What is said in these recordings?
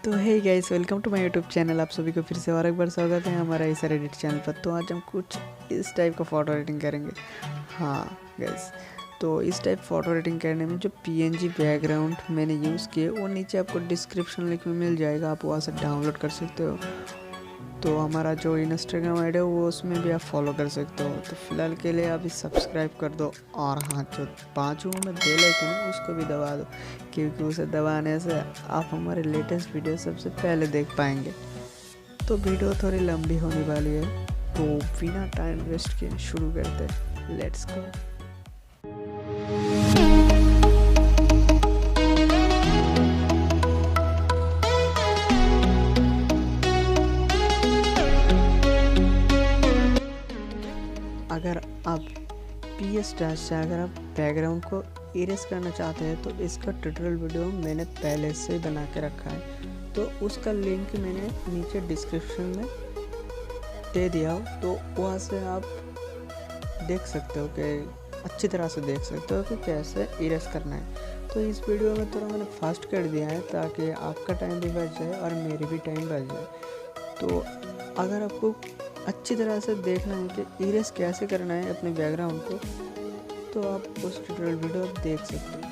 तो hey guys, welcome to my YouTube channel. आप सभी को फिर से और एक बार स्वागत है हमारा इस एडिट चैनल पर। तो आज हम कुछ इस टाइप का फ़ोटो एडिटिंग करेंगे। हाँ गाइस, तो इस टाइप फ़ोटो एडिटिंग करने में जो पीएनजी बैकग्राउंड मैंने यूज़ किए वो नीचे आपको डिस्क्रिप्शन लिंक में मिल जाएगा, आप वहाँ से डाउनलोड कर सकते हो। तो हमारा जो इंस्टाग्राम आईडी है वो उसमें भी आप फॉलो कर सकते हो। तो फिलहाल के लिए आप सब्सक्राइब कर दो और हाँ, जो बाजू में बेल आइकन है उसको भी दबा दो, क्योंकि उसे दबाने से आप हमारे लेटेस्ट वीडियो सबसे पहले देख पाएंगे। तो वीडियो थोड़ी लंबी होने वाली है, तो बिना टाइम वेस्ट किए शुरू करते हैं। Let's go. अगर आप PicsArt से अगर आप बैकग्राउंड को इरेज करना चाहते हैं तो इसका ट्यूटोरियल वीडियो मैंने पहले से ही बना के रखा है, तो उसका लिंक मैंने नीचे डिस्क्रिप्शन में दे दिया हो, तो वहाँ से आप देख सकते हो कि अच्छी तरह से देख सकते हो कि कैसे इरेज करना है। तो इस वीडियो में थोड़ा मैंने फास्ट कर दिया है ताकि आपका टाइम भी बच जाए और मेरी भी टाइम बच जाए। तो अगर आपको अच्छी तरह से देखना है कि इरेज कैसे करना है अपने बैकग्राउंड को, तो आप उस ट्यूटोरियल वीडियो देख सकते हो।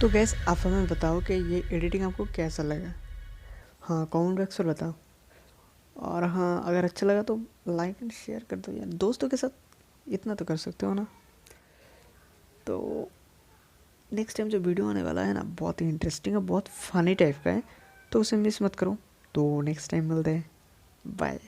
तो गैस आप हमें बताओ कि ये एडिटिंग आपको कैसा लगा। हाँ कमेंट बॉक्स में बताओ। और हाँ अगर अच्छा लगा तो लाइक एंड शेयर कर दो यार दोस्तों के साथ, इतना तो कर सकते हो ना। तो नेक्स्ट टाइम जो वीडियो आने वाला है ना बहुत ही इंटरेस्टिंग है, बहुत फनी टाइप का है, तो उसे मिस मत करो। तो नेक्स्ट टाइम मिलते हैं, बाय।